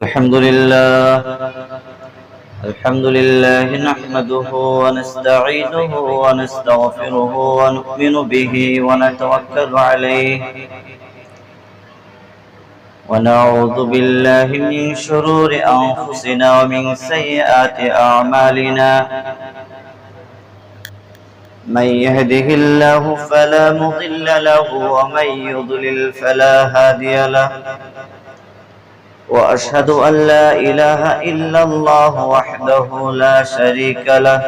الحمد لله نحمده ونستعينه ونستغفره ونؤمن به ونتوكل عليه ونعوذ بالله من شرور أنفسنا ومن سيئات أعمالنا من يهده الله فلا مضل له ومن يضلل فلا هادي له وأشهد أن لا إله إلا الله وحده لا شريك له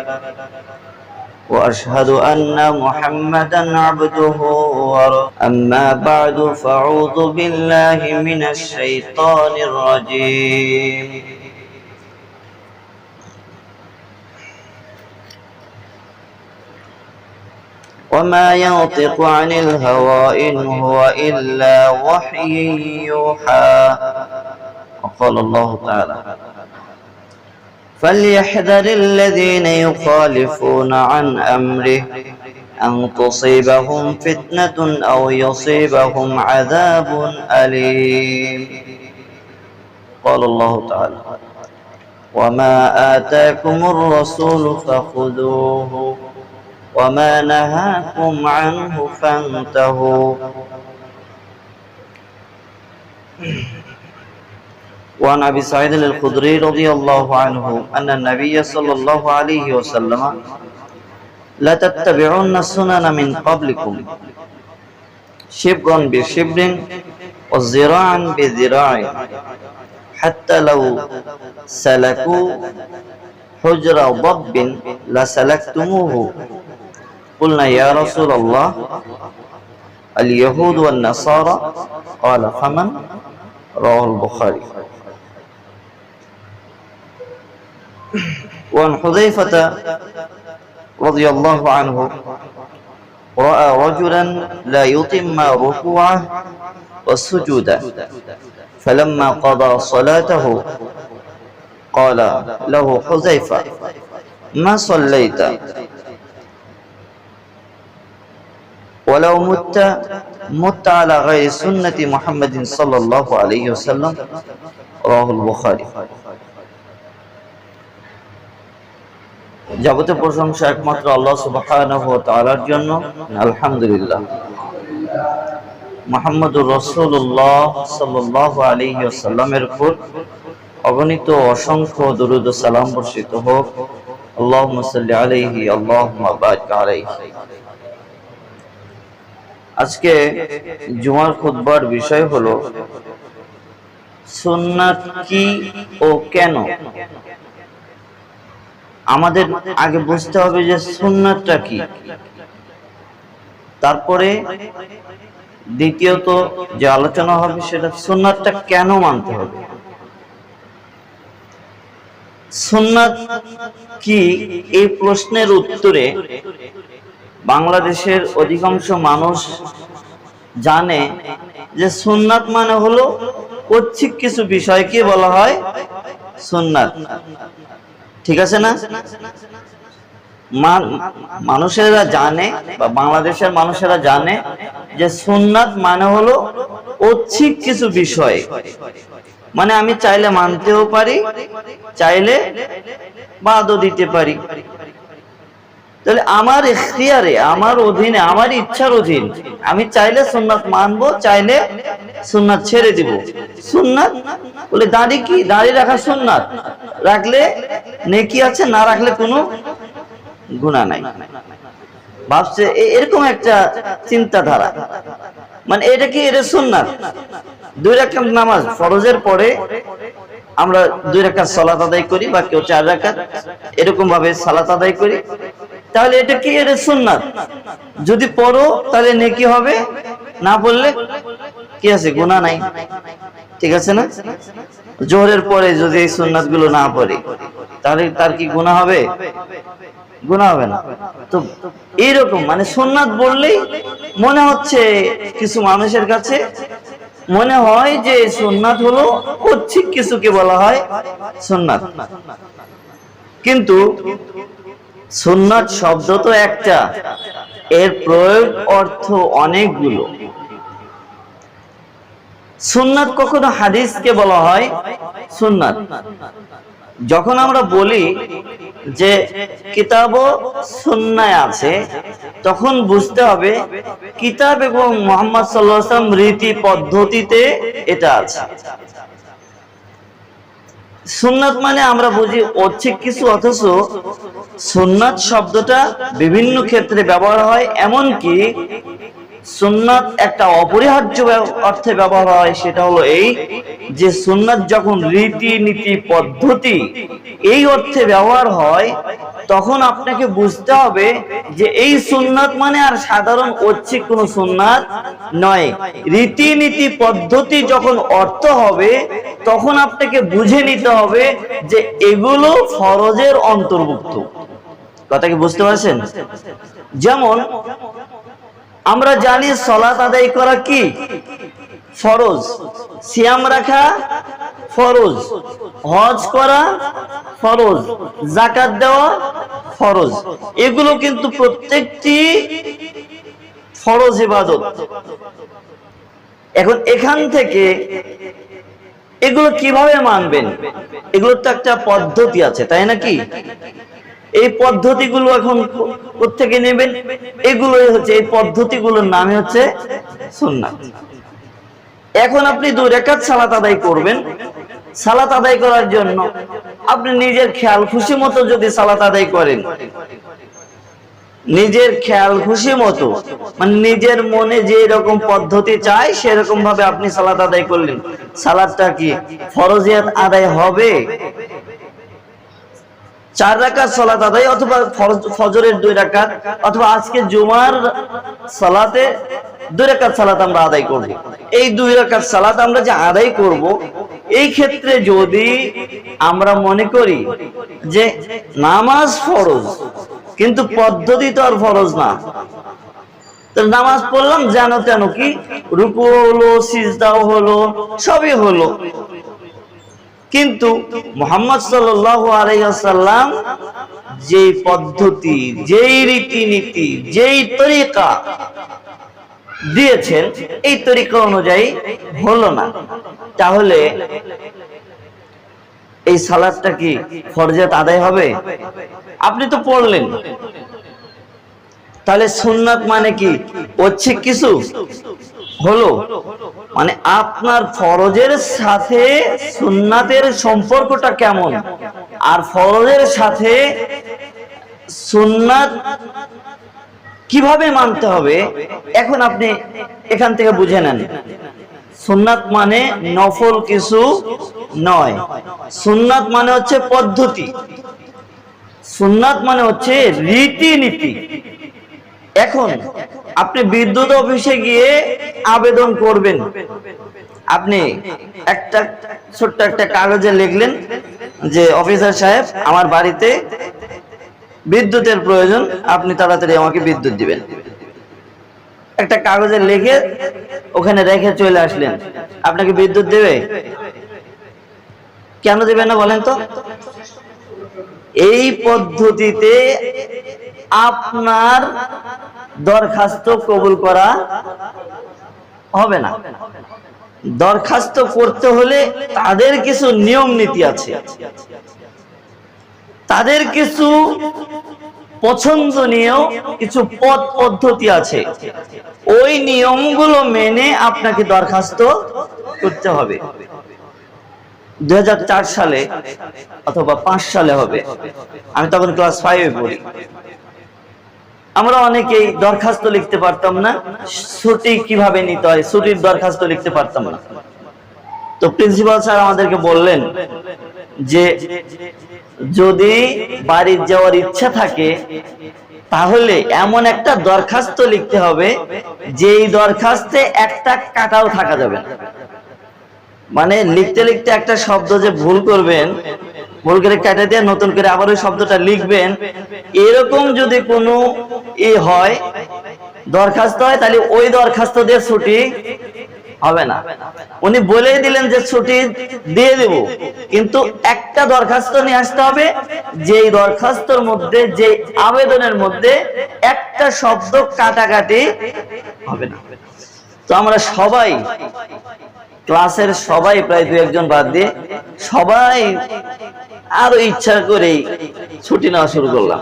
وأشهد أن محمدا عبده ورسوله أما بعد فأعوذ بالله من الشيطان الرجيم وما ينطق عن الهوى إن هو إلا وحي يوحى وقال الله تعالى فليحذر الذين يخالفون عن أمره أن تصيبهم فتنة أو يصيبهم عذاب أليم قال الله تعالى وما آتاكم الرسول فخذوه وما نهاكم عنه فانتهوا وعن أبي سعيد الخدري رضي الله عنه أن النبي صلى الله عليه وسلم لا تتبعون السنن من قبلكم شبرا بشبر وذراعا بذراع حتى لو سلكوا حجر ضب لسلكتموه قلنا يا رسول الله اليهود والنصارى قال فمن رواه البخاري وعن حذيفة رضي الله عنه رأى رجلا لا يتم ركوعه والسجود فلما قضى صلاته قال له حذيفة ما صليت ولو مت على غير سنة محمد صلى الله عليه وسلم رواه البخاري যাবতীয় প্রশংসা একমাত্র আল্লাহ সুবহানাহু ওয়া তাআলার জন্য। আলহামদুলিল্লাহ। মুহাম্মদুর রাসূলুল্লাহ সাল্লাল্লাহু আলাইহি ওয়াসাল্লামের উপর অগণিত অসংখ্য দরুদ ও সালাম বর্ষিত হোক। আল্লাহুম্মা সাল্লি আলাইহি আল্লাহুম্মা বারিক আলাইহি। আজকে জুমার খুতবার বিষয় হলো সুন্নাত কি ও কেন। আমাদের আগে বুঝতে হবে যে সুন্নাতটা কি, তারপরে দ্বিতীয়ত যে আলোচনা হবে সেটা সুন্নাতটা কেন মানতে হবে। সুন্নাত কি এই প্রশ্নের উত্তরে বাংলাদেশের অধিকাংশ মানুষ জানে যে সুন্নাত মানে হলো ঐচ্ছিক কিছু বিষয়কে বলা হয় সুন্নাত। ঠিক আছে না? মানুষেরা জানে বা বাংলাদেশের মানুষেরা জানে যে সুন্নাত মানে হলো ঐচ্ছিক কিছু বিষয়, মানে আমি চাইলে মানতেও পারি, চাইলে বাদও দিতে পারি। তাহলে আমার ইখতিয়ারে, আমার অধীনে, আমার ইচ্ছার অধীন আমি চাইলে সুন্নাত মানবো, চাইলে সুন্নাত ছেড়ে দিব। সুন্নাত বলে দাড়ি কি? দাড়ি রাখা সুন্নাত, রাখলে নেকি আছে, না রাখলে কোনো গুনাহ নাই। ভাবছে এরকম একটা চিন্তাধারা, মানে এটা কি, এটা সুন্নাত। 2 রাকাত নামাজ ফরজের পরে আমরা 2 রাকাত সালাত আদায় করি, বা কেউ 4 রাকাত এরকম ভাবে সালাত আদায় করি, তাহলে এটা কি, এটা সুন্নাত। যদি পড়ো তাহলে নেকি হবে, না পড়লে কি আছে, গুনাহ নাই। ঠিক আছে না? জোহরের পরে যদি এই সুন্নাত গুলো না পড়ে তাহলে তার কি গুনাহ হবে? গুনাহ হবে না। তো এইরকম মানে সুন্নাত বললেই মনে হচ্ছে কিছু মানুষের কাছে মনে হয় যে সুন্নাত হলো ঐচ্ছিক কিছুকে বলা হয় সুন্নাত। কিন্তু সুন্নাত শব্দ তো একটা, এর প্রয়োগ অর্থ অনেকগুলো। সুন্নাত কখনো হাদিসকে বলা হয় সুন্নাত। যখন আমরা বলি যে কিতাব ও সুন্নায় আছে, তখন বুঝতে হবে কিতাব এবং মুহাম্মদ সাল্লাল্লাহু আলাইহি ওয়াসাল্লাম রীতি পদ্ধতিতে এটা আছে। সুন্নাত মানে আমরা বুঝি ঐচ্ছিক কিছু, অথচ সুন্নাত শব্দটা বিভিন্ন ক্ষেত্রে ব্যবহার হয়। এমনকি সুন্নাত একটা অপরিহার্য অর্থে ব্যবহার হয়, সেটা হলো এই যে সুন্নাত যখন রীতি নীতি পদ্ধতি এই অর্থে ব্যবহার হয়, তখন আপনাকে বুঝতে হবে যে এই সুন্নাত মানে আর সাধারণ ঐচ্ছিক কোনো সুন্নাত নয়। রীতি নীতি পদ্ধতি যখন অর্থ হবে, তখন আপনাকে বুঝে নিতে হবে যে এগুলো ফরজের অন্তর্ভুক্ত। কথা কি বুঝতে পারছেন? যেমন আমরা জানি সালাত আদায় করা কি ফরজ, সিয়াম রাখা ফরজ, হজ করা ফরজ, যাকাত দেওয়া ফরজ। এগুলো কিন্তু প্রত্যেকটি ফরজ ইবাদত। এখন এখান থেকে এগুলো কিভাবে মানবেন? এগুলোর তো একটা পদ্ধতি আছে, তাই নাকি? এই পদ্ধতিগুলো এখন কোত্থেকে নেবেন? এগুলোই হচ্ছে, এই পদ্ধতিগুলোর নামই হচ্ছে সুন্নাত। এখন আপনি 2 রাকাত সালাত আদায় করবেন। সালাত আদায় করার জন্য আপনি নিজের খেয়াল খুশি মতো যদি সালাত আদায় করেন, নিজের খেয়াল খুশি মতো, মানে নিজের মনে যে রকম পদ্ধতি চায় সেরকম ভাবে আপনি সালাত আদায় করলেন, সালাতটা কি ফরজিয়াত আদায় হবে? 4 রাকাত সালাত আদায়, অথবা ফজরের 2 রাকাত, অথবা আজকে জুমার সালাতে 2 রাকাত সালাত আমরা আদায় করব। এই 2 রাকাত সালাত আমরা যে আদায় করব, এই ক্ষেত্রে যদি আমরা মনে করি যে নামাজ ফরজ কিন্তু পদ্ধতি তো আর ফরজ না, তো নামাজ পড়লাম যেন তেন, কি রুকু হলো, সিজদাও হলো, সবই হলো, কিন্তু মুহাম্মদ সাল্লাল্লাহু আলাইহি ওয়াসাল্লাম যেই পদ্ধতি, যেই রীতিনীতি, যেই তরিকা দিয়েছেন, এই তরিকা অনুযায়ী হলো না, তাহলে এই সালাতটা কি ফরজিয়াত আদায় হবে? আপনি তো পড়লেন, তাহলে সুন্নাত মানে কি ঐচ্ছিক কিছু হলো? মানে আপনার ফরজের সাথে সুন্নাতের সম্পর্কটা কেমন, আর ফরজের সাথে সুন্নাত কিভাবে মানতে হবে, এখন আপনি এখান থেকে বুঝে নেন। সুন্নাত মানে নফল কিছু নয়, সুন্নাত মানে হচ্ছে পদ্ধতি, সুন্নাত মানে হচ্ছে রীতিনীতি। এখন আপনি বিদ্যুৎ অফিসে গিয়ে আবেদন করবেন, আপনি একটা ছোট্ট একটা কাগজে লিখলেন যে অফিসার সাহেব, আমার বাড়িতে বিদ্যুতের প্রয়োজন, আপনি তাড়াতাড়ি আমাকে বিদ্যুৎ দিবেন। একটা কাগজে লিখে ওখানে রেখে চলে আসলেন, আপনাকে বিদ্যুৎ দেবে? কেন দেবে না বলেন তো? এই পদ্ধতিতে আপনার দরখাস্ত কবুল করা হবে না। দরখাস্ত করতে হলে তাদের কিছু নিয়ম নীতি আছে, তাদের কিছু পছন্দনীয় কিছু পথ পদ্ধতি আছে, ওই নিয়মগুলো মেনে আপনাকে দরখাস্ত করতে হবে। 2004 সালে অথবা 5 সালে হবে, আমি তখন ক্লাস 5-এ পড়ি। আমরা অনেকেই দরখাস্ত লিখতে পারতাম না, ছুটি কিভাবে নিতে হয়, ছুটির দরখাস্ত লিখতে পারতাম না। তো প্রিন্সিপাল স্যার আমাদেরকে বললেন যে যদি বাড়ি যাওয়ার ইচ্ছা থাকে তাহলে এমন একটা দরখাস্ত লিখতে হবে যেই দরখাস্তে একটা কাটাও থাকা যাবে না। মানে লিখতে লিখতে একটা শব্দ যে ভুল করবেন, ভুল করে কেটে দিয়ে নতুন করে আবার ওই শব্দটা লিখবেন, এরকম যদি কোনো হয় দরখাস্ত হয়, তাহলে ওই দরখাস্ত দিয়ে ছুটি হবে না। উনি বলেই দিলেন যে ছুটি দিয়ে দেব, কিন্তু একটা দরখাস্ত নিয়ে আসতে হবে, যেই দরখাস্তর মধ্যে, যে আবেদনের মধ্যে একটা শব্দ কাটাকাটি হবে না। তো আমরা সবাই ক্লাসের সবাই প্রায় 2-1 জন বাদ দিয়ে সবাই আরো ইচ্ছা করেই ছুটি নেওয়া শুরু করলাম।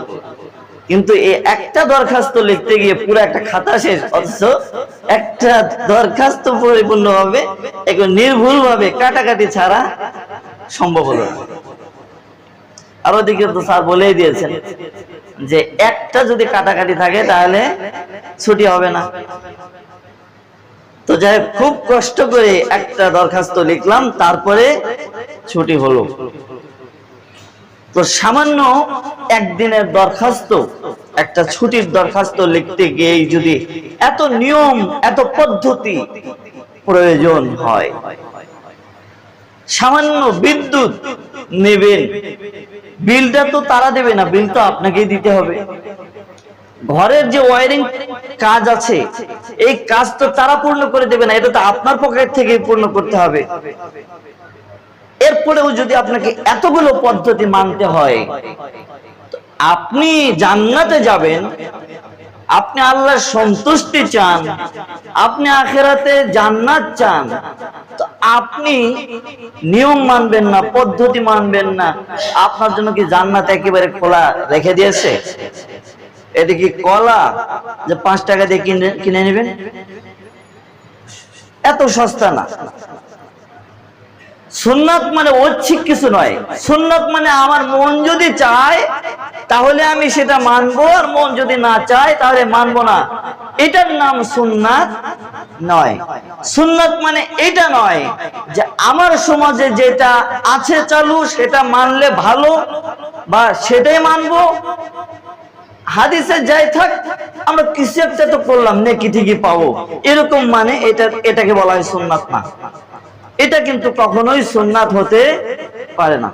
কিন্তু এই একটা দরখাস্ত লিখতে গিয়ে পুরো একটা খাতা শেষ, অথচ একটা দরখাস্ত পরিপূর্ণভাবে একদম নির্ভুলভাবে কাটাকাটি ছাড়া সম্ভব হলো না। আর ওদিকে তো স্যার বলেই দিয়েছেন যে একটা যদি কাটাকাটি থাকে তাহলে ছুটি হবে না। তো যাই খুব কষ্ট করে একটা দরখাস্ত লিখলাম, তারপরে ছুটি হলো। তো সামান্য একদিনের দরখাস্ত, একটা ছুটির দরখাস্ত লিখতে গিয়ে যদি এত নিয়ম এত পদ্ধতি প্রয়োজন হয়, সামান্য বিদ্যুৎ নেবেন, বিলটা তো তারা দেবে না, বিল তো আপনাকেই দিতে হবে। ঘরের যে ওয়ারিং কাজ আছে এই কাজ তো তারা পূর্ণ করে দেবে না, এটা তো আপনার পকেট থেকে পূর্ণ করতে হবে। এরপরেও যদি আপনাকে এতগুলো পদ্ধতি মানতে হয়, আপনি জান্নাতে যাবেন, আপনি আল্লাহর সন্তুষ্টি চান, আপনি আখিরাতে জান্নাত চান, তো আপনি নিয়ম মানবেন না, পদ্ধতি মানবেন না, আপনার জন্য কি জান্নাত একেবারে খোলা রেখে দিয়েছে? এটা কি কলা যে 5 টাকা দিয়ে কিনে নেবেন? এত সস্তা না। সুন্নাত মানে ঐচ্ছিক কিছু নয়। সুন্নাত মানে আমার মন যদি চায় তাহলে আমি সেটা মানবো, আর মন যদি না চায় তাহলে মানবো না। এটার নাম সুন্নাত নয়। সুন্নাত মানে এটা নয় যে আমার সমাজে যেটা আছে চালু সেটা মানলে ভালো বা সেটাই মানবো, হাদিসে যাই থাক আমরা কিছু একটা তো করলাম, নেকি ঠিকই পাবো, এরকম মানে এটাকে বলা হয় সুন্নাত না। এটা কিন্তু কখনোই সুন্নাত হতে পারে না।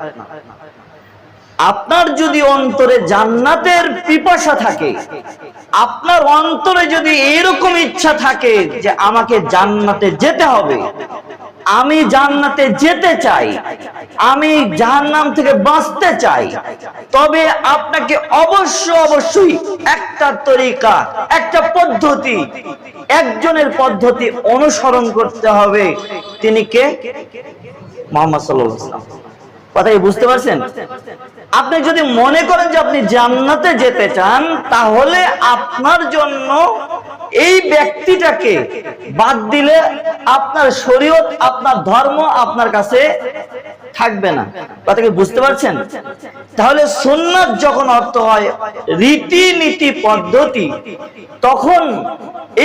আপনার যদি অন্তরে জান্নাতের পিপাসা থাকে, আপনার অন্তরে যদি এরকম ইচ্ছা থাকে যে আমাকে জান্নাতে যেতে হবে, আমি জান্নাতে যেতে চাই, আমি জাহান্নাম থেকে বাঁচতে চাই, তবে আপনাকে অবশ্যই একটা তরিকা, একটা পদ্ধতি, একজনের পদ্ধতি অনুসরণ করতে হবে। তিনি কে? মুহাম্মদ সাল্লাল্লাহু আলাইহি ওয়াসাল্লাম। কথা কি বুঝতে পারছেন? আপনি যদি মনে করেন যে আপনি জান্নাতে যেতে চান, তাহলে আপনার জন্য এই ব্যক্তিটাকে বাদ দিলে আপনার শরীয়ত, আপনার ধর্ম আপনার কাছে থাকবে না। কথা কি বুঝতে পারছেন? তাহলে সুন্নাত যখন অর্থ হয় রীতিনীতি পদ্ধতি, তখন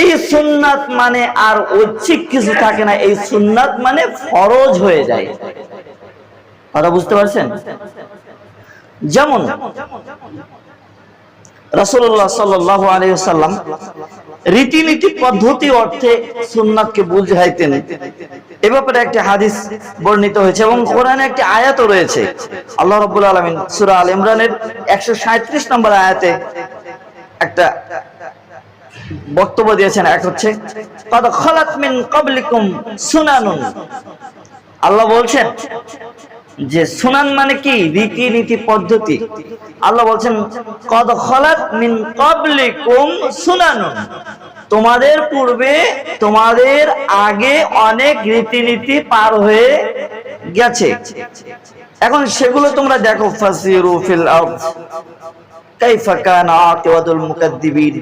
এই সুন্নাত মানে আর ঐচ্ছিক কিছু থাকে না, এই সুন্নাত মানে ফরজ হয়ে যায়। কথা বুঝতে পারছেন? যেমন রাসূলুল্লাহ সাল্লাল্লাহু আলাইহি ওয়াসাল্লাম রীতিনীতি পদ্ধতি অর্থে সুন্নাতকে বুঝাইতেন। এ ব্যাপারে একটি হাদিস বর্ণিত হয়েছে এবং কোরআনে একটি আয়াতও রয়েছে। আল্লাহ রাব্বুল আলামিন সূরা আল ইমরানের 137 নম্বর আয়াতে একটা বক্তব্য দিয়েছেন। এক হচ্ছে ক্বাদ খালাত মিন ক্বাবলিকুম সুনানুন। আল্লাহ বলছেন যে সুনান মানে কি? রীতিনীতি পদ্ধতি। আল্লাহ বলছেন ক্বাদ খালাত মিন ক্বাবলিকুম সুনানুন, তোমাদের পূর্বে, তোমাদের আগে অনেক রীতিনীতি পার হয়ে গেছে। এখন সেগুলো তোমরা দেখো, ফাসিরু ফিল আরদ কাইফা কানা আকিবাতুল মুকাদ্দিবিন।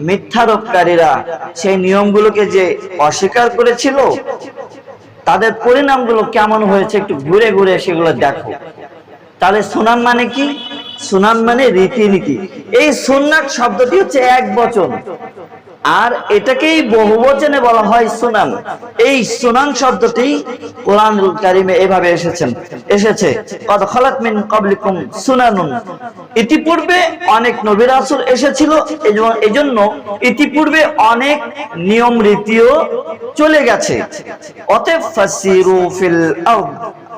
মিথ্যারোপকারীরা সেই নিয়মগুলোকে যে অস্বীকার করেছিল, তাদের পরিণামগুলো কেমন হয়েছে একটু ঘুরে ঘুরে সেগুলো দেখো। তাহলে সুনান মানে কি? সুনান মানে রীতিনীতি। এই সুন্নাত শব্দটি হচ্ছে এক বচন, আর এটাকেই বহুবচনে বলা হয় সুনান। এই সুনান শব্দটি কোরআনুল কারীমে এভাবে এসেছে ক্বাদ খালাত মিন ক্বাবলিকুম সুনানুন। ইতিপূর্বে অনেক নবী রাসূল এসেছিল, এজন্য ইতিপূর্বে অনেক নিয়ম রীতিও চলে গেছে। অতএব ফাসিরু ফিল আরদ,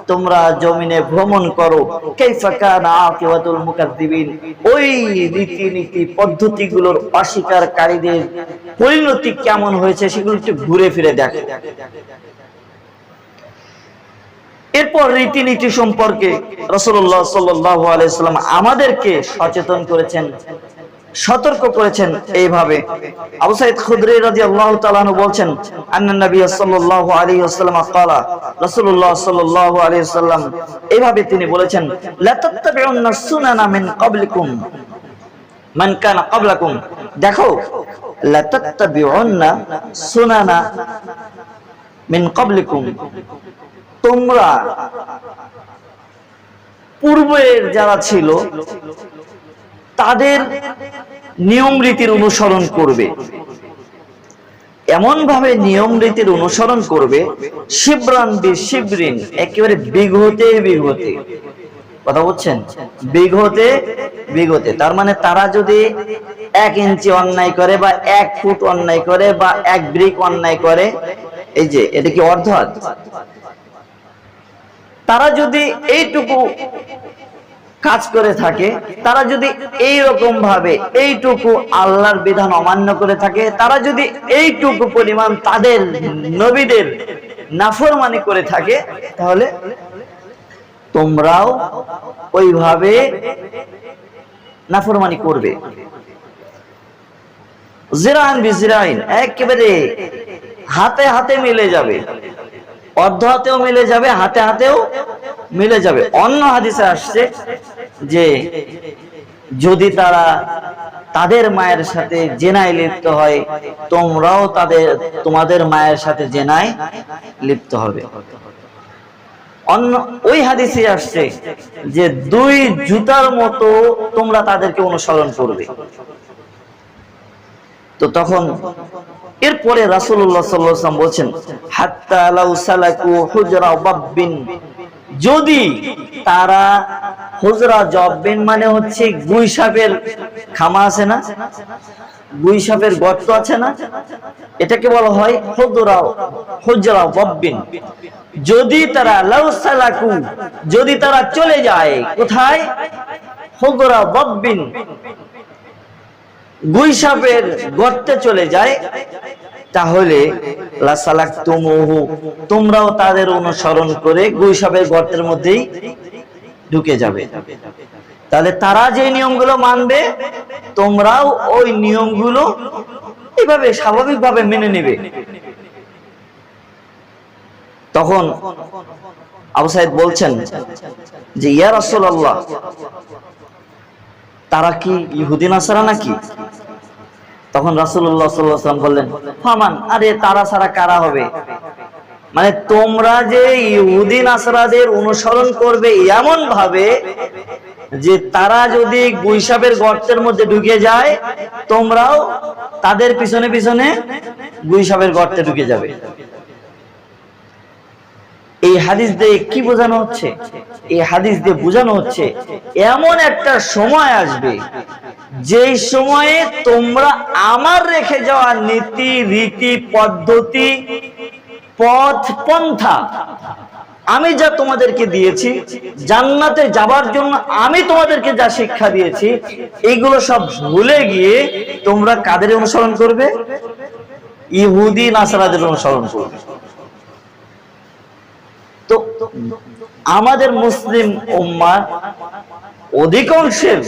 তোমরা জমিনে ভ্রমণ করো, কাইফা কানা আকিবাতুল মুকাদ্দিবিন, ওই রীতিনীতি পদ্ধতিগুলোর অস্বীকারীদের পরিণতি কেমন হয়েছে সেগুলো একটু ঘুরে ফিরে দেখো। এরপর রীতিনীতি সম্পর্কে রাসূলুল্লাহ সাল্লাল্লাহু আলাইহি ওয়াসাল্লাম আমাদেরকে সচেতন করেছেন, সতর্ক করেছেন এইভাবে। আবু সাঈদ খুদরি রাদিয়াল্লাহু তাআলা আনহু বলছেন, আন্নান নবী সাল্লাল্লাহু আলাইহি ওয়াসাল্লাম ক্বালা, রাসূলুল্লাহ সাল্লাল্লাহু আলাইহি ওয়াসাল্লাম এইভাবে তিনি বলেছেন, লা তাত্তাবিউন্না সুনানা মিন ক্বাবলিকুম মান কানা ক্বাবলাকুম। দেখো, লা তাত্তাবিউন্না সুনানা মিন ক্বাবলিকুম, তোমরা পূর্বের যারা ছিল তাদের নিয়ম রীতির অনুসরণ করবে। এমন ভাবে নিয়ম রীতির অনুসরণ করবে, শিবরান বিশিবরিন, একেবারে বিঘতে বিঘতে। কথা বলছেন, বিঘতে বিঘতে। তার মানে তারা যদি 1 ইঞ্চি অন্যায় করে বা 1 ফুট অন্যায় করে বা 1 ব্রিক অন্যায় করে, এই যে এটা কি অর্ধ হাত, তারা যদি এইটুকু কাজ করে থাকে, তারা যদি এইরকম ভাবে এইটুকু আল্লাহর বিধান অমান্য করে থাকে, তারা যদি এইটুকু পরিমাণ তাদের নবীদের নাফরমানি করে থাকে, তাহলে তোমরাও ওইভাবে নাফরমানি করবে। জিরান বিজিরাইন, একেবারে হাতে হাতে মিলে যাবে, অর্ধ হাতেও মিলে যাবে, হাতে হাতেও মিলে যাবে। অন্য হাদিসে আসছে যে যদি তারা তাদের মায়ের সাথে জেনায় লিপ্ত হয়, তোমরাও তোমাদের মায়ের সাথে জেনায় লিপ্ত হবে। অন্য ওই হাদিসে আসছে যে 2 জুতার মতো তোমরা তাদেরকে অনুসরণ করবে। তো তখন এরপরে রাসূলুল্লাহ সাল্লাল্লাহু আলাইহি ওয়াসাল্লাম বলছেন, হাত্তা লাউ সালাকু হুজরা বাব্বিন, যদি তারা, হুজরা জব্বিন মানে হচ্ছে গুইসাপের খামা আছে না, গুইসাপের গর্ত আছে না, এটাকে বলা হয় হুজরা বাব্বিন। যদি তারা লাউ সালাকু, যদি তারা চলে যায় কোথায়, হুজরা বাব্বিন, গুইসাপের গর্তে চলে যায়, তাহলে লা সালাকতুমুহু, তোমরাও তাদের অনুসরণ করে গুইসাপের গর্তের মধ্যেই ঢুকে যাবে। তাহলে তারা যে নিয়মগুলো মানবে, তোমরাও ওই নিয়মগুলো এইভাবে স্বাভাবিকভাবে মেনে নেবে। তখন আবু সাঈদ বলছেন যে, ইয়া রাসূলুল্লাহ, তারা কি ইহুদি নাসারা নাকি? তখন রাসূলুল্লাহ সাল্লাল্লাহু আলাইহি ওয়াসাল্লাম বললেন, ফামান, আরে তারা ছাড়া কারা হবে? মানে তোমরা যে ইহুদি নাসারাদের অনুসরণ করবে এমন ভাবে যে তারা যদি গুইসাপের গর্তের মধ্যে ঢুকে যায়, তোমরাও তাদের পিছনে পিছনে গুইসাপের গর্তে ঢুকে যাবে। এই হাদিস দিয়ে কি বোঝানো হচ্ছে? এই হাদিস দিয়ে বোঝানো হচ্ছে এমন একটা সময় আসবে যেই সময়ে তোমরা আমার রেখে যাওয়া নীতি রীতি পদ্ধতি পথ পন্থা, আমি যা তোমাদেরকে দিয়েছি, জান্নাতে যাবার জন্য আমি তোমাদেরকে যা শিক্ষা দিয়েছি, এইগুলো সব ভুলে গিয়ে তোমরা কাদের অনুসরণ করবে? ইহুদি নাসারাদের অনুসরণ করবে। তো আমাদের মুসলিম উম্মাহ অধিকাংশের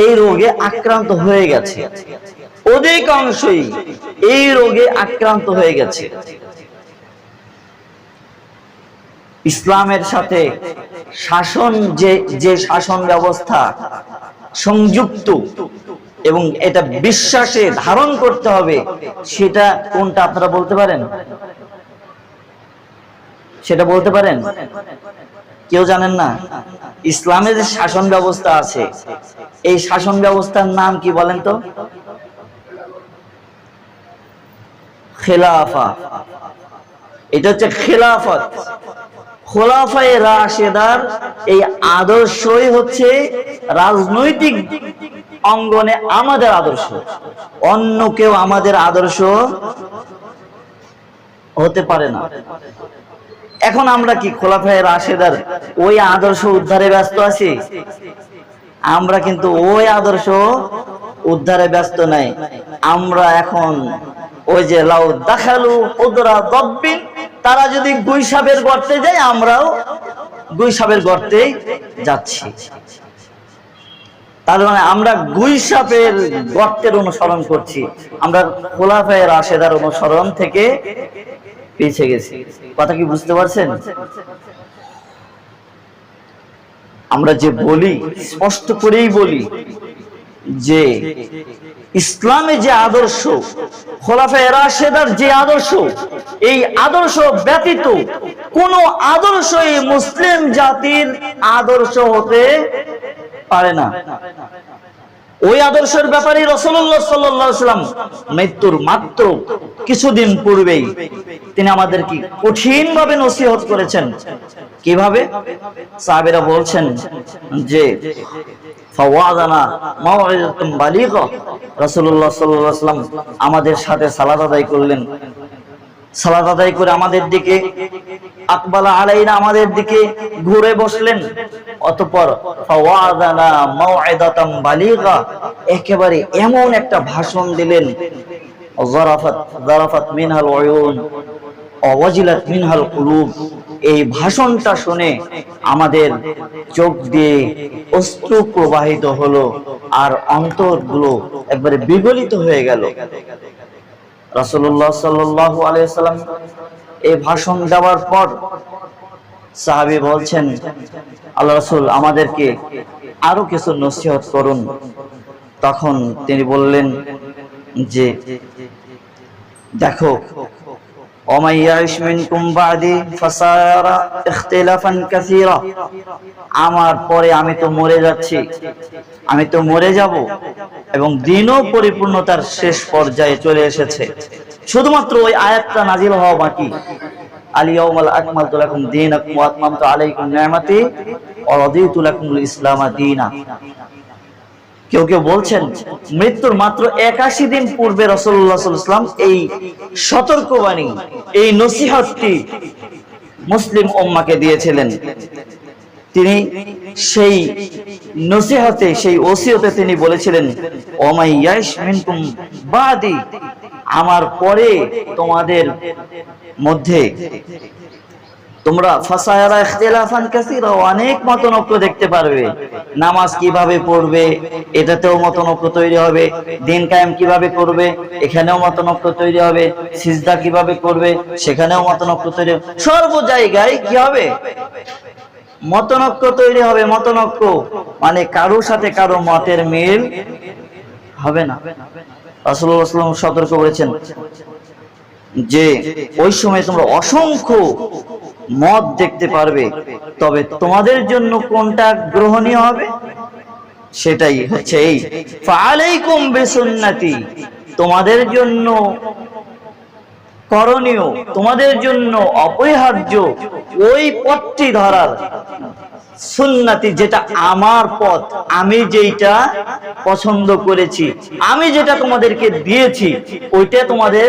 এই রোগে আক্রান্ত হয়ে গেছে, অধিকাংশই এই রোগে আক্রান্ত হয়ে গেছে। ইসলামের সাথে শাসন যে শাসন ব্যবস্থা সংযুক্ত এবং এটা বিশ্বাসে ধারণ করতে হবে, সেটা কোনটা আপনারা বলতে পারেন? সেটা বলতে পারেন? কেউ জানেন না? ইসলামের যে শাসন ব্যবস্থা আছে, এই শাসন ব্যবস্থার নাম কি বলেন তো? খেলাফা। এটা হচ্ছে খেলাফত। খোলাফায়ে রাশেদার এই আদর্শই হচ্ছে রাজনৈতিক অঙ্গনে আমাদের আদর্শ। অন্য কেউ আমাদের আদর্শ হতে পারে না। এখন আমরা কি খোলাফায়ে রাশেদার ওই আদর্শ উদ্ধারে ব্যস্ত আছি? আমরা কিন্তু ওই আদর্শ উদ্ধারে ব্যস্ত নাই। আমরা এখন ওই যে লাউ দাখালু উদরা দব্বিন, তারা যদি গুইসাপের গর্তে যায়, আমরাও গুইসাপের গর্তে যাচ্ছি। তার মানে আমরা গুইসাপের গর্তের অনুসরণ করছি, আমরা খোলাফায়ে রাশেদার অনুসরণ থেকে পিছিয়ে গেছি। কথা কি বুঝতে পারছেন? আমরা যে বলি, স্পষ্ট করেই বলি যে ইসলামে যে আদর্শ, খোলাফায়ে রাশেদার যে আদর্শ, এই আদর্শ ব্যতীত কোন আদর্শই মুসলিম জাতির আদর্শ হতে পারে না। ওই আদর্শের ব্যাপারে রাসূলুল্লাহ সাল্লাল্লাহু আলাইহি ওয়াসাল্লাম মৃত্যুর মাত্র কিছুদিন পূর্বেই তিনি আমাদেরকে কঠিনভাবে নসিহত করেছেন। কিভাবে? সাহাবীরা বলছেন যে ফাওয়াদানা মাউইযাতুন বালিগা, রাসূলুল্লাহ সাল্লাল্লাহু আলাইহি ওয়াসাল্লাম আমাদের সাথে সালাত আদায় করলেন। সালাত আদায় করে আমাদের দিকে আকবালা আলাইনা, আমাদের দিকে ঘুরে বসলেন। অতঃপর ফাওয়াদানা মাউইদাতাম বালিগা, একেবারে এমন একটা ভাষণ দিলেন, যারাফাত মিনহাল উয়ুন ওয়াজিলাত মিনহাল কুলুব। এই ভাষণটা শুনে আমাদের চোখ দিয়ে অশ্রু প্রবাহিত হলো আর অন্তরগুলো একবারে বিগলিত হয়ে গেল। রাসূলুল্লাহ সাল্লাল্লাহু আলাইহি ওয়াসাল্লাম এই ভাষণ দেওয়ার পর সাহাবী বলছেন, আল্লাহ রাসূল আমাদেরকে আরো কিছু নসিহত করুন। তখন তিনি বললেন যে দেখো, ওমাইয়াইশ মিনকুম বাদি ফাসারা ইখতিলাফান কাসীরা, আমার পরে আমি তো মরে যাচ্ছি, আমি তো মরে যাব এবং দিনও পরিপূর্ণতার শেষ পর্যায়ে চলে এসেছে। শুধুমাত্র ওই আয়াতটা নাজিল হওয়া বাকি, আল ইয়াউমা আকমালতু লাকুম দীনাকুম ওয়া আতমামতু আলাইকুম নি'মাতি ওয়া রাদিতু লাকুমুল ইসলামা দীনা। কেউ কেউ বলছেন মৃত্যুর মাত্র ৮১ দিন পূর্বে রাসূলুল্লাহ সাল্লাল্লাহু আলাইহি ওয়াসাল্লাম এই সতর্কবাণী, এই নসিহতটি মুসলিম উম্মাহকে দিয়েছিলেন। তিনি সেই নসিহতে, সেই ওসিয়তে তিনি বলেছিলেন, ওমাইয়াইশ মিনকুম বাদি, আমার পরে তোমাদের মধ্যে তোমরা ফাসায়ারা ইখতিলাফান কাসীরা, অনেক মতনৈক্য দেখতে পারবে। নামাজ কিভাবে পড়বে, এটাতেও মতনৈক্য তৈরি হবে। দিন কায়েম কিভাবে করবে, এখানেও মতনৈক্য তৈরি হবে। সিজদা কিভাবে করবে, সেখানেও মতনৈক্য তৈরি হবে। সর্ব জায়গায় কি হবে? মতনৈক্য তৈরি হবে। মতনৈক্য মানে কারোর সাথে কারো মতের মিল হবে না। রাসূলুল্লাহ সাল্লাল্লাহু আলাইহি ওয়াসাল্লাম সতর্ক করেছেন যে ওই সময় তোমরা অসংখ্য মত দেখতে পারবে, তবে তোমাদের জন্য কোনটা গ্রহণীয় হবে সেটাই হচ্ছে এই ফাআলাইকুম বিসুন্নতি, তোমাদের জন্য করণীয়, তোমাদের জন্য অপরিহার্য ওই পথটি ধরার, সুন্নতি, যেটা আমার পথ, আমি যেটা পছন্দ করেছি, আমি যেটা তোমাদেরকে দিয়েছি, ওইটা তোমাদের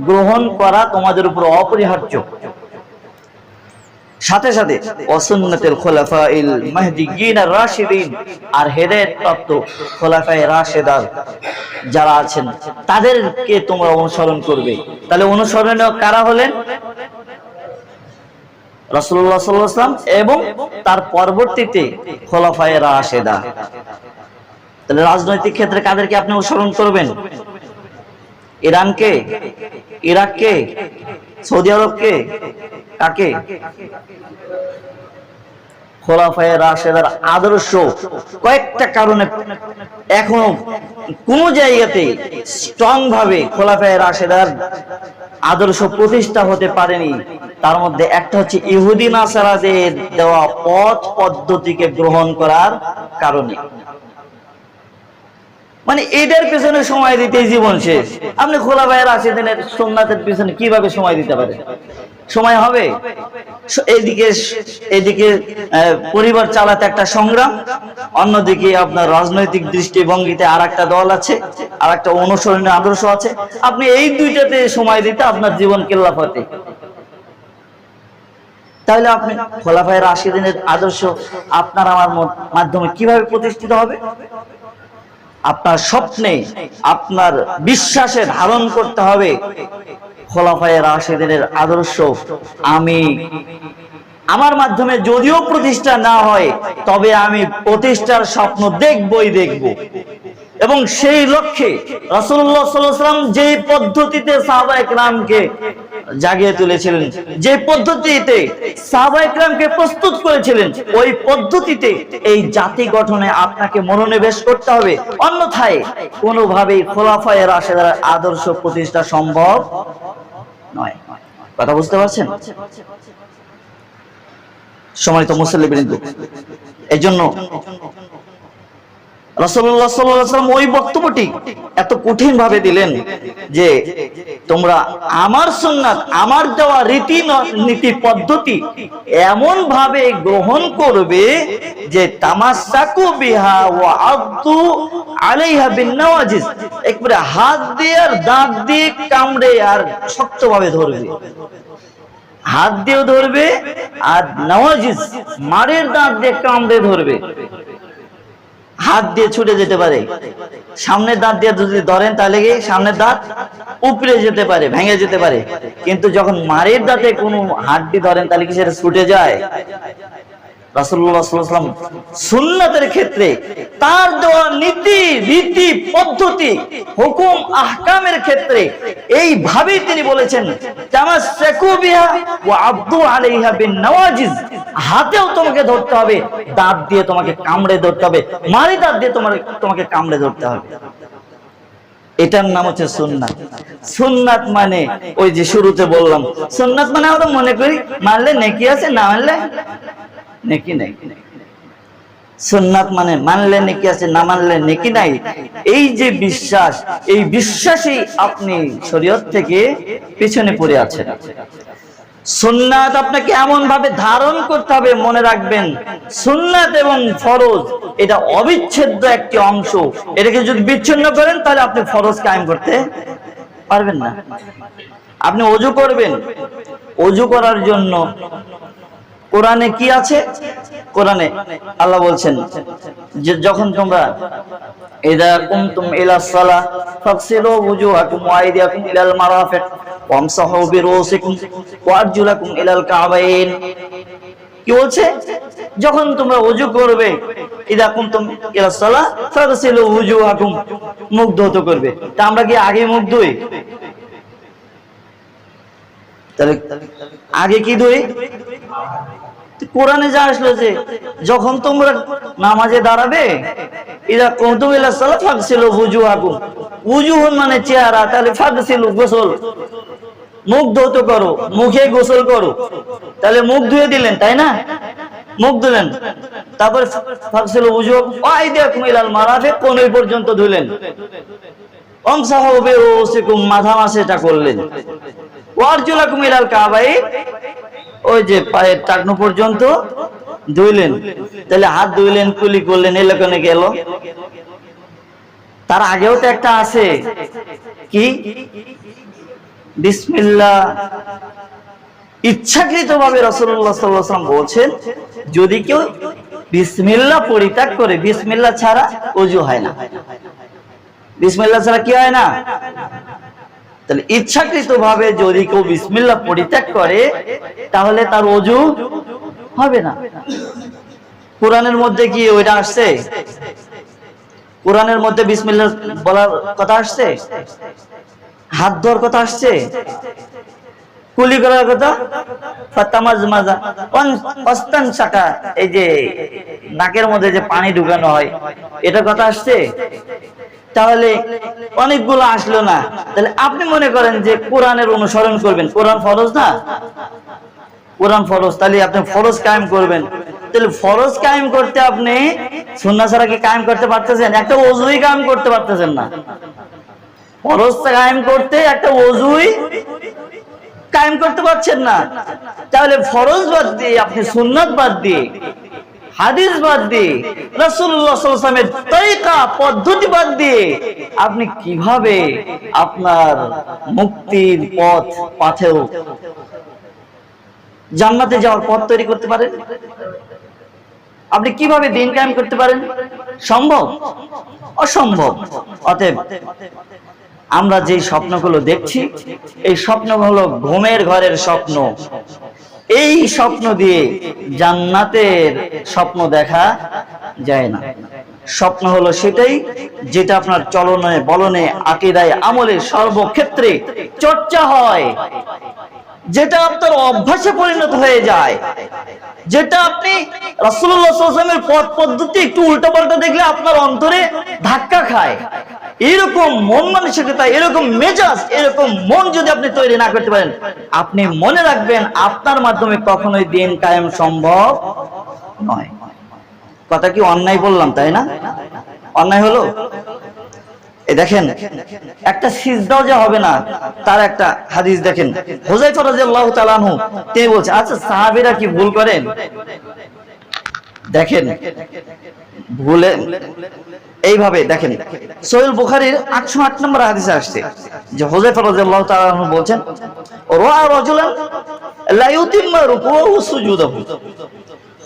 গ্রহণ করা তোমাদের উপর অপরিহার্য। সাথে সাথে ওয়াসুন্নাতুল খুলাফাইল মাহদিয়িন আর রাশিদিন, আর হেদায়েত প্রাপ্ত খুলাফায়ে রাশিদার যারা আছেন তাদেরকে তোমরা অনুসরণ করবে। তাহলে অনুসরণীয় কারা হলেন? রাসূলুল্লাহ সাল্লাল্লাহু আলাইহি ওয়াসাল্লাম এবং তার পরবর্তীতে খুলাফায়ে রাশিদা। তাহলে রাজনৈতিক ক্ষেত্রে কাদেরকে আপনি অনুসরণ করবেন? ইরানকে, ইরাককে, সৌদি আরবকে, কাকে? খোলাফায়ে রাশেদার আদর্শ কয়েকটা কারণে এখনো কোন জায়গাতে স্ট্রং ভাবে খোলাফায়ে রাশেদার আদর্শ প্রতিষ্ঠা হতে পারেনি। তার মধ্যে একটা হচ্ছে ইহুদি নাসারাদের দেওয়া পথ পদ্ধতিকে গ্রহণ করার কারণে। মানে এদের পিছনে সময় দিতে জীবন শেষ। আপনি খোলাফায়ে রাশেদিনের সুন্নাতের পিছনে কিভাবে সময় দিতে পারেন? সময় হবে? এদিকে পরিবার চালাতে একটা সংগ্রাম, অন্যদিকে আপনার রাজনৈতিক দৃষ্টিভঙ্গিতে আর একটা দল আছে, আর একটা অনুসরণীয় আদর্শ আছে। আপনি এই দুইটাতে সময় দিতে আপনার জীবন কেল্লাফতে। তাহলে আপনি খোলাফায়ে রাশিদিনের আদর্শ আপনার আমার মাধ্যমে কিভাবে প্রতিষ্ঠিত হবে? আপনার স্বপ্নে, আপনার বিশ্বাসে ধারণ করতে হবে খোলাফায়ে রাশিদিনের আদর্শ আমি আমার মাধ্যমে যদিও প্রতিষ্ঠা না হয়, তবে আমি প্রতিষ্ঠার স্বপ্ন দেখবই দেখব। এবং সেই লক্ষ্যে রাসূলুল্লাহ সাল্লাল্লাহু আলাইহি ওয়াসাল্লাম যে পদ্ধতিতে সাহাবায়ে কেরামকে জাগিয়ে তুলেছিলেন, যে পদ্ধতিতে সাহাবায়ে কেরামকে প্রস্তুত করেছিলেন, ওই পদ্ধতিতে এই জাতি গঠনে আপনাকে মনোনিবেশ করতে হবে। অন্যথায় কোনোভাবেই খোলাফায়ে রাশেদার আদর্শ প্রতিষ্ঠা সম্ভব নয়। কথা বুঝতে পারছেন? সম্মানিত মুসল্লিবৃন্দ, এই জন্য রাসূলুল্লাহ সাল্লাল্লাহু আলাইহি ওয়াসাল্লাম ওই বক্তব্যটি এত কঠিন ভাবে দিলেন যে তোমরা আমার সুন্নাত, আমার দেওয়া রীতি নীতি পদ্ধতি এমন ভাবে গ্রহণ করবে যে তামাসসাকু বিহা ওয়া আদু আলাইহা বিন নওয়াজিজ, একবারে হাত দিয়ে আর দাঁত দিয়ে কামড়ে আর শক্তভাবে ধরবে। হাত দিয়েও ধরবে আর নওয়াজিজ মারের দাঁত দিয়ে কামড়ে ধরবে। হাত দিয়ে ছুটে যেতে পারে, সামনের দাঁত দিয়ে যদি ধরেন তাহলে কি সামনের দাঁত উপড়ে যেতে পারে, ভেঙে যেতে পারে। কিন্তু যখন মারের দাঁতে কোনো হাড্ডি ধরেন তাহলে কি সেটা ছুটে যায়? রাসূলুল্লাহ সাল্লাল্লাহু আলাইহি ওয়াসাল্লাম সুন্নাতের ক্ষেত্রে তার দেওয়া নীতি রীতি পদ্ধতি হুকুম আহকামের ক্ষেত্রে এইভাবেই তিনি বলেছেন, তামাসসাকু বিহা ওয়া আদু আলাইহা বিন নওয়াজিজ, হাতেও তোমাকে ধরতে হবে, দাঁত দিয়ে তোমাকে কামড়ে ধরতে হবে, মারি দাঁত দিয়ে তোমাকে কামড়ে ধরতে হবে। এটার নাম হচ্ছে সুন্নাত। সুন্নাত মানে ওই যে শুরুতে বললাম, সুন্নাত মানে আমরা মনে করি মানলে নেকি আছে, না মানলে নেকি নাই। সুন্নাত মানে মানলে নেকি আছে, না মানলে নেকি নাই। এই যে বিশ্বাস, এই বিশ্বাসই আপনি শরীয়ত থেকে পিছনে পড়ে আছেন। সুন্নাত আপনাকে এমন ভাবে ধারণ করতে হবে, মনে রাখবেন সুন্নাত এবং ফরজ এটা অবিচ্ছেদ্য একটি অংশ। এটাকে যদি বিচ্ছিন্ন করেন তাহলে আপনি ফরজ কায়েম করতে পারবেন না। আপনি ওযু করবেন, ওযু করার জন্য কোরআনে কি আছে? কোরআনে আল্লাহ বলছেন যে যখন তোমরা ইযা কুমতুম ইলা সালাহ ফাগসিলু ওযুহাকুম ওয়া আইদিয়াকুম ইলাল মারাফিক ওয়ামসাহু বিরুসিকুম ওয়া আরজুলাকুম ইলাল কাবাইন। কি বলছে? যখন তোমরা ওযু করবে, ইযা কুমতুম ইলা সালাহ ফাগসিলু ওযুহাকুম, মুখ ধৌত করবে। তা আমরা কি আগে মুখ ধুই? তাহলে আগে কি ধুই? কোরআনে যা আসলো যে যখন তোমরা নামাজে দাঁড়াবে, ইযা কুমতুম ইলা সালাহ ফাগসিলু ওযুহাকুম, ওযুহুন মানে চেহারা, তাহলে ফাগসিলু গোসল, মুখ ধৌত করো, মুখে গোসল করো। তাহলে মুখ ধুয়ে দিলেন, তাই না? মুখ ধুলেন, তারপর ফাগসিলু ওযুহাকুম ওয়া আইদিয়াকুম ইলাল মারাফিক, কোন পর্যন্ত ধুলেন। ওয়ামসাহু বিরুসিকুম, মাথা মাসেটা করলেন। ওয়া আরজুলাকুম ইলাল কাবাইন, ওই যে পায়ের টাকনু পর্যন্ত ধুইলেন। তাহলে হাত ধুইলেন, কুলি করলেন, এলাকানে গেল। তার আগেও তো একটা আছে, কি? বিসমিল্লাহ। ইচ্ছাকৃতভাবে রাসূলুল্লাহ সাল্লাল্লাহু আলাইহি ওয়াসাল্লাম বলছেন, যদি কেউ বিসমিল্লাহ পরিত্যাগ করে, বিসমিল্লাহ ছাড়া ওযু হয় না। বিসমিল্লাহ ছাড়া কি হয় না? তাহলে ইচ্ছাকৃতভাবে যদি কেউ বিসমিল্লাহ পরিত্যাগ করে তাহলে তার ওযু হবে না। কোরআনের মধ্যে কি ওইটা আসছে? কোরআনের মধ্যে বিসমিল্লাহ বলার কথা আসছে? হাত ধোয়ার কথা আসছে? কুলি করার কথা? ফাতামাজমাজা ওয়াস্তানশাকা, এই যে নাকের মধ্যে যে পানি ঢুকানো হয়, এটা কথা আসছে? তাহলে অনেকগুলো আসলো না। তাহলে আপনি মনে করেন যে কোরআনের অনুসরণ করবেন, কোরআন ফরজ না? কোরআন ফরজ, তাহলে আপনি ফরজ কায়েম করবেন। তাহলে ফরজ কায়েম করতে আপনি সুন্নাহ ছাড়া কি কায়েম করতে পারতেছেন? একটা ওযুই কায়েম করতে পারতেছেন না। ফরজ কায়েম করতে একটা ওযুই কায়েম করতে পারছেন না। তাহলে ফরজ বাদ দিয়ে, আপনি সুন্নাত বাদ দিয়ে, হাদিস বাদ দিয়ে, রাসূলুল্লাহ সাল্লাল্লাহু আলাইহি ওয়াসাল্লামের তরিকা পদ্ধতি বাদ দিয়ে আপনি কিভাবে আপনার মুক্তির পাথেও জান্নাতে যাওয়ার পথ তৈরি করতে পারেন? আপনি কিভাবে দিন কায়েম করতে পারেন? সম্ভব? অসম্ভব। অতএব আমরা যে স্বপ্নগুলো দেখছি, এই স্বপ্নগুলো ঘুমের ঘরের স্বপ্ন। এই স্বপ্ন দিয়ে জান্নাতের স্বপ্ন দেখা যায় না। স্বপ্ন হলো সেটাই যেটা আপনার চলনে বলনে আকীদায় আমলে সর্বক্ষেত্রে চর্চা হয়, যেটা আপনার অভ্যাসে পরিণত হয়ে যায়, যেটা আপনি রাসূলুল্লাহ সাল্লাল্লাহু আলাইহি ওয়াসাল্লামের পথ পদ্ধতি একটু উল্টাপাল্টা দেখলে আপনার অন্তরে ধাক্কা খায়। এরকম মন মানসিকতা, এরকম মেজাজ, এরকম মন যদি আপনি তৈরি না করতে পারেন, আপনি মনে রাখবেন আপনার মাধ্যমে কখনোই দিন কায়েম সম্ভব নয়। কথা কি অন্যায় বললাম, তাই না? অন্যায় হলো? এই দেখেন, একটা সিজদাও যে হবে না তার একটা হাদিস দেখেন। হুযায়ফা রাদিয়াল্লাহু তাআলা আনহু তিনি বলছেন, আচ্ছা সাহাবীরা কি ভুল করেন? দেখেন ভুলে এইভাবে দেখেন, সহিহ বুখারীর 808 নম্বর হাদিসে আসছে যে হুযায়ফা রাদিয়াল্লাহু তাআলা আনহু বলছেন, রাআ রাজুলান লা ইউতিম্মা রুকুহু ওয়া সুজুদাহু।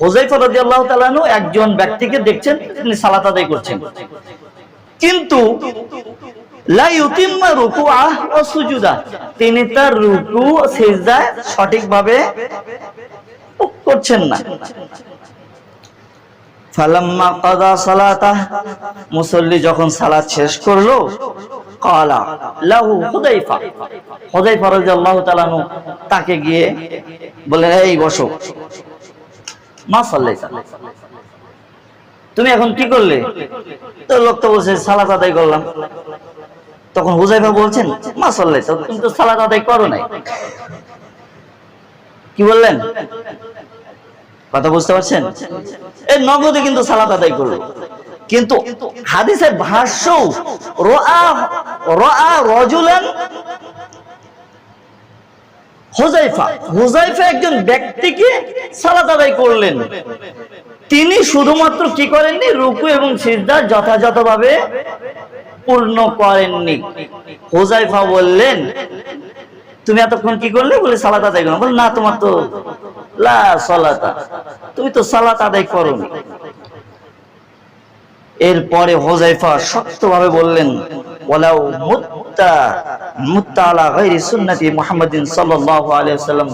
হুযায়ফা রাদিয়াল্লাহু তাআলা আনহু একজন ব্যক্তিকে দেখছেন তিনি সালাত আদায় করছেন, কিন্তু লা ইউতিম্মা রুকুআহ ওয়া সুজুদা, তিনি তার রুকু সিজদা সঠিকভাবে করছেন না। ফালাম্মা কাদা সালাতাহ, মুসল্লি যখন সালাত শেষ করলো, ক্বালা লাহু হুযায়ফা, হুযায়ফা রাদিয়াল্লাহু তাআলা আনহু তাকে গিয়ে বললেন, এই বসো, মা সাল্লাইতা, তুমি এখন কি করলে? তো লোকটা বলছে সালাত আদায় করলাম। তখন হুযায়ফা বলছেন, মা সাল্লাইতা, তুমি তো সালাত আদায় করো নাই। কি বললেন? কথা বুঝতে পারছেন? এই নগদে কিন্তু সালাত আদায় করলো, কিন্তু হাদিসের ভাষ্য রাআ রাজুলান, হুযায়ফা একজন ব্যক্তিকে সালাত আদায় করলেন, তিনি শুধুমাত্র কি করেননি? রুকু এবং সিজদা যথাযথভাবে পূর্ণ করেননি। হুযায়ফা বললেন, তুমি এতক্ষণ কি করলে? বলে সালাত আদায় করলাম। বলে না, তোমার তো লা সালাতা, তুমি তো সালাত আদায় করোনি। এরপরে হুযায়ফা শক্তভাবে বললেন, ওয়ালাউ মুত্তা আলা গায়রি সুন্নতি মুহাম্মাদিন সাল্লাল্লাহু আলাইহি ওয়াসাল্লাম,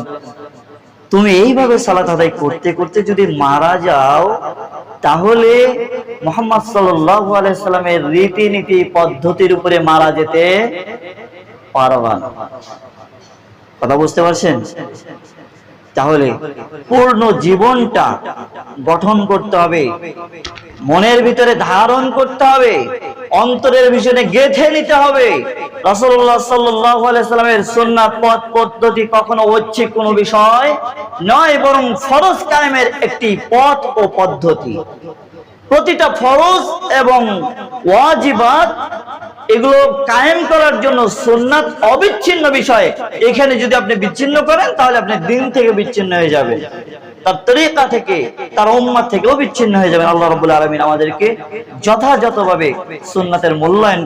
তুমি এইভাবে সালাত আদায় করতে করতে যদি মারা যাও, তাহলে মুহাম্মদ সাল্লাল্লাহু আলাইহি ওয়াসাল্লামের রীতিনীতি পদ্ধতির উপরে মারা যেতে পারবা না। কথা বুঝতে পারছেন? তাহলে পূর্ণ জীবনটা গঠন করতে হবে, মনের ভিতরে ধারণ করতে হবে, অন্তরের ভিতরে গেঁথে নিতে হবে। রাসূলুল্লাহ সাল্লাল্লাহু আলাইহি ওয়াসাল্লামের সুন্নাত পথ পদ্ধতি কখনো ঐচ্ছিক কোনো বিষয় নয়, বরং ফরজ কায়েমের একটি পথ ও পদ্ধতি। প্রতিটা ফরজ এবং ওয়াজিবাত এগুলো কায়েম করার জন্য সুন্নাত অবিচ্ছিন্ন বিষয়। এখানে যদি আপনি বিচ্ছিন্ন করেন, তাহলে আপনি দিন থেকে বিচ্ছিন্ন হয়ে যাবেন, তার তরিকা থেকে, তার উম্মাত থেকেও বিচ্ছিন্ন হয়ে যাবেন। আল্লাহ রাব্বুল আলামিন আমাদেরকে যথাযথভাবে সুন্নাতের মূল্যায়ন